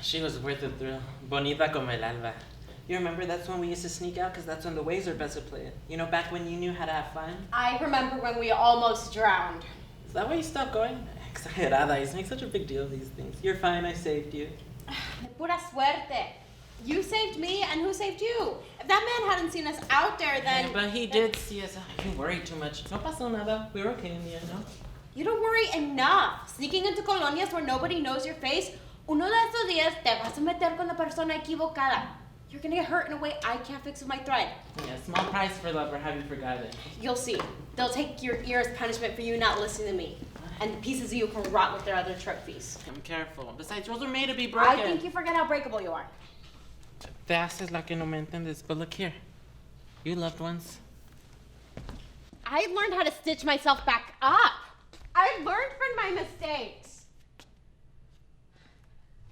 She was worth the thrill. Bonita como el alba. You remember that's when we used to sneak out because that's when the waves were best to play it. You know, back when you knew how to have fun? I remember when we almost drowned. Is that why you stopped going? Exagerada. You make such a big deal of these things. You're fine, I saved you. Pura suerte. You saved me, and who saved you? If that man hadn't seen us out there, then... Yeah, but he did see us. You worried too much. No pasó nada. We were okay in the end, no? You don't worry enough. Sneaking into colonias where nobody knows your face, uno de estos días te vas a meter con la persona equivocada. You're gonna get hurt in a way I can't fix with my thread. Yeah, small price for love, or have you forgotten? You'll see. They'll take your ear as punishment for you not listening to me. And the pieces of you can rot with their other trophies. I'm careful. Besides, rules are made to be broken. I think you forget how breakable you are. Te haces la que no me entiendes, but look here. You loved ones. I learned how to stitch myself back up. I learned from my mistakes.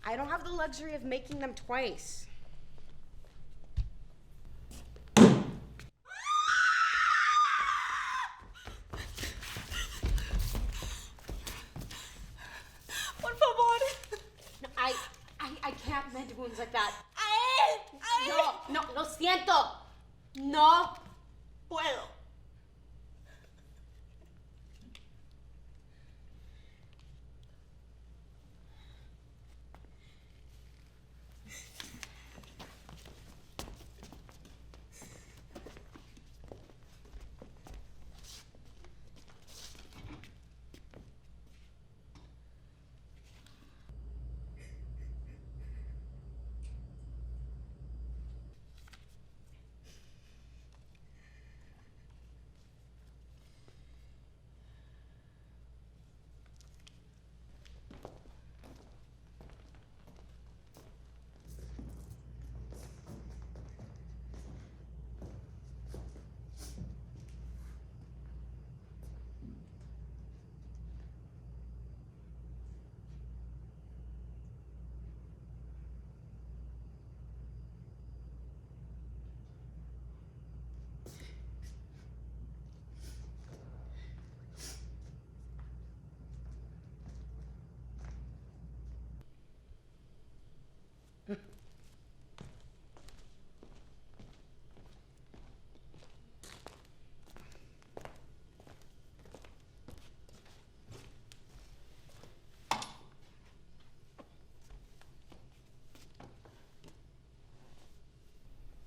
I don't have the luxury of making them twice. Por favor. No, I can't mend wounds like that. No, lo siento. No puedo.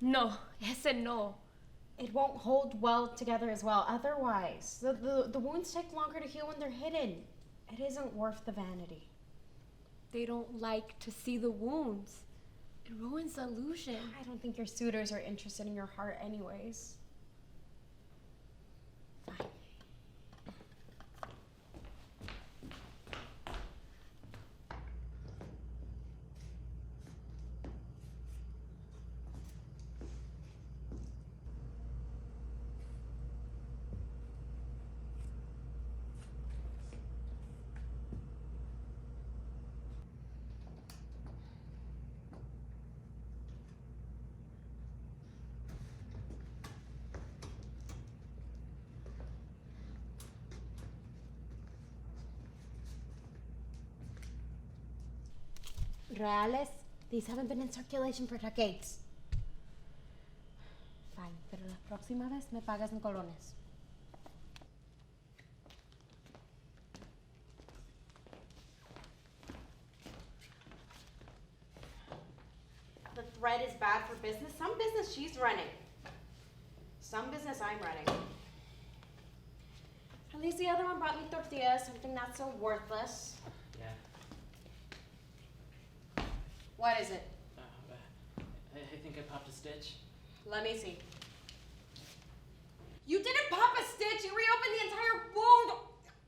No, ese no. It won't hold well together as well otherwise. The wounds take longer to heal when they're hidden. It isn't worth the vanity. They don't like to see the wounds. It ruins the illusion. I don't think your suitors are interested in your heart anyways. Fine. Reales, these haven't been in circulation for decades. Fine, pero la próxima vez me pagas en colones. The thread is bad for business. Some business she's running. Some business I'm running. At least the other one brought me tortillas, something not so worthless. Yeah. What is it? I think I popped a stitch. Let me see. You didn't pop a stitch. You reopened the entire wound.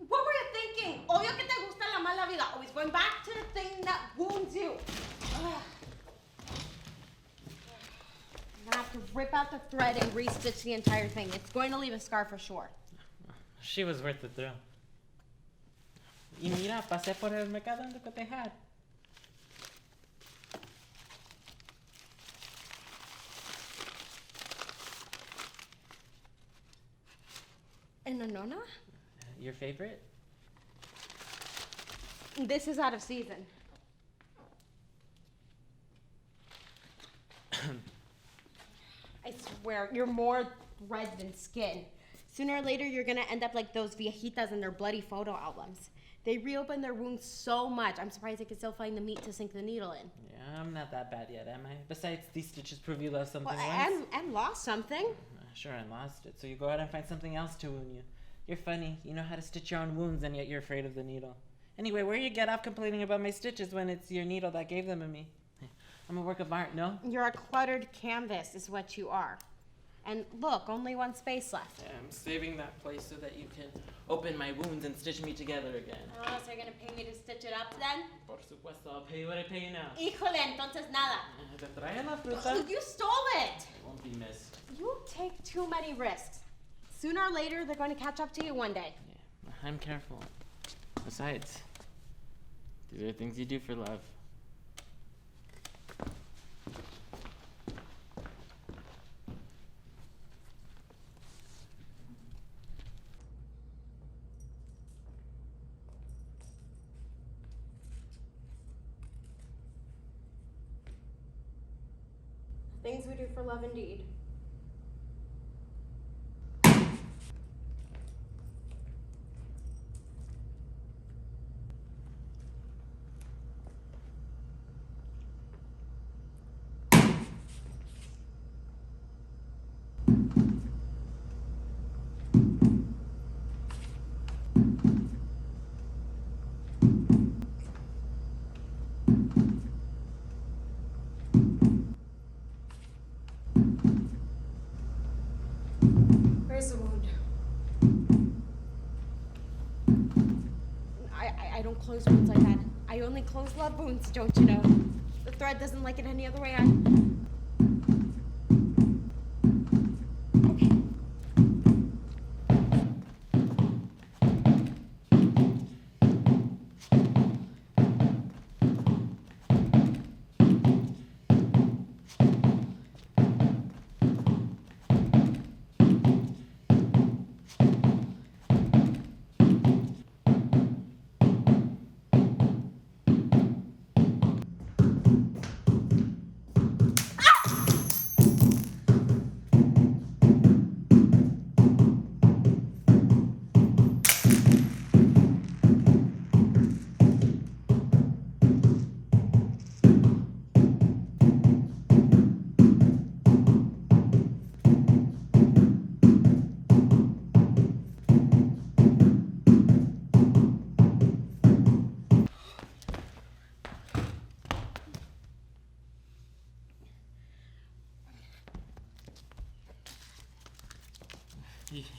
What were you thinking? Obvio que te gusta la mala vida. Always going back to the thing that wounds you. Ugh. I'm gonna have to rip out the thread and re-stitch the entire thing. It's going to leave a scar for sure. She was worth the thrill. Y mira, pasé por el mercado en the had. And a nona? Your favorite? This is out of season. I swear, you're more red than skin. Sooner or later, you're gonna end up like those viejitas in their bloody photo albums. They reopen their wounds so much, I'm surprised they can still find the meat to sink the needle in. Yeah, I'm not that bad yet, am I? Besides, these stitches prove you lost something Well, once. and lost something. Sure, and lost it. So you go out and find something else to wound you. You're funny. You know how to stitch your own wounds, and yet you're afraid of the needle. Anyway, where you get off complaining about my stitches when it's your needle that gave them to me? I'm a work of art, no? You're a cluttered canvas is what you are. And look, only one space left. Yeah, I'm saving that place so that you can open my wounds and stitch me together again. Oh, so you're gonna pay me to stitch it up then? Por supuesto, I'll pay you what I pay you now. Híjole, entonces nada. Te trae la fruta. Oh, you stole it! It won't be missed. You take too many risks. Sooner or later, they're going to catch up to you one day. Yeah, I'm careful. Besides, these are things you do for love. Things we do for love indeed. Where's the wound? I don't close wounds like that. I only close love wounds, don't you know? The thread doesn't like it any other way. Okay.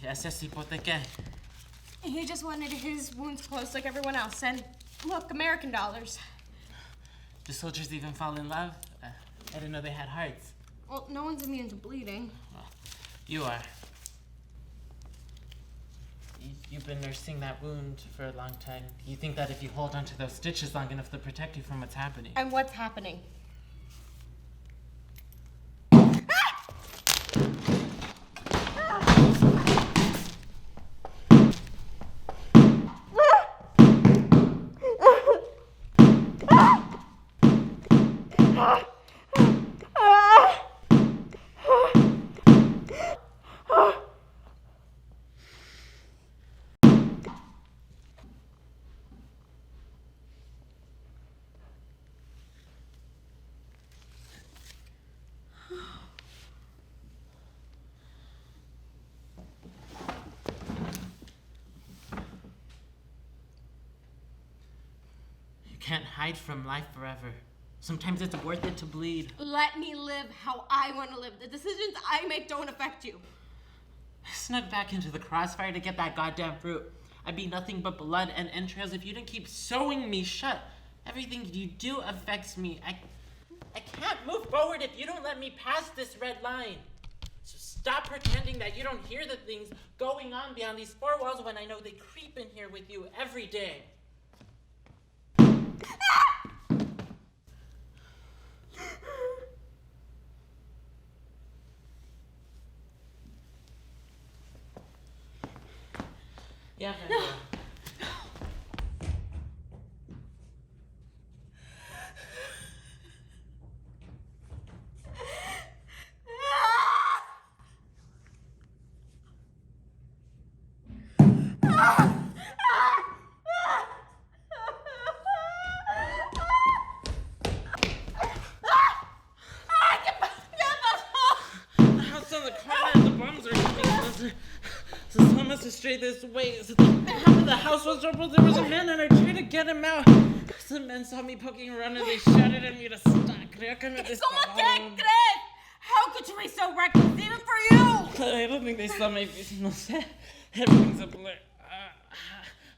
Ese hipoteca. He just wanted his wounds closed like everyone else. And look, American dollars. Do soldiers even fall in love? I didn't know they had hearts. Well, no one's immune to bleeding. Well, you are. You've been nursing that wound for a long time. You think that if you hold onto those stitches long enough, they'll protect you from what's happening. And what's happening? Can't hide from life forever. Sometimes it's worth it to bleed. Let me live how I want to live. The decisions I make don't affect you. I snuck back into the crossfire to get that goddamn fruit. I'd be nothing but blood and entrails if you didn't keep sewing me shut. Everything you do affects me. I can't move forward if you don't let me pass this red line. So stop pretending that you don't hear the things going on beyond these four walls when I know they creep in here with you every day. Yeah, no. straight this way. So half of the house was troubled. There was a man and I tried to get him out. Some men saw me poking around and they shouted at me to stop. Creo que me ¿Cómo te dispararon. crees? How could you be so reckless, even for you? I don't think they saw my face. No sé. Everything's a blur.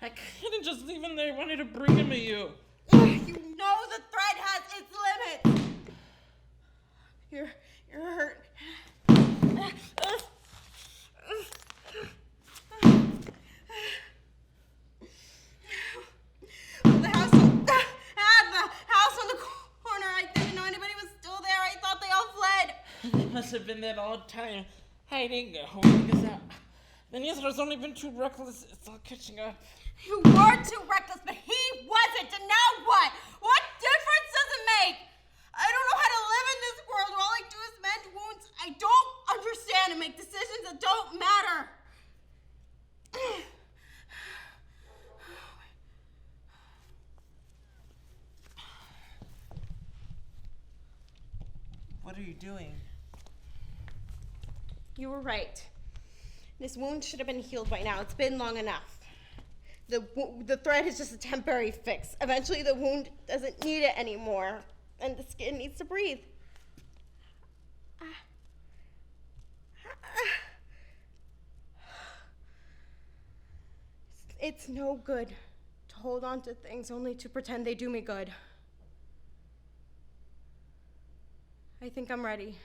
I couldn't just leave him there. I wanted to bring him to you. You know the thread has its limits. You're hurt. The house on the corner. I didn't know anybody was still there. I thought they all fled. They must have been there all the time, hiding, holding us out. Then yes, there's only been too reckless. It's all catching up. You were too reckless, but he wasn't. And now what? What difference does it make? I don't know how to live in this world where all I do is mend wounds I don't understand and make decisions that don't matter. What are you doing? You were right. This wound should have been healed by now. It's been long enough. The thread is just a temporary fix. Eventually the wound doesn't need it anymore, and the skin needs to breathe. It's no good to hold on to things only to pretend they do me good. I think I'm ready.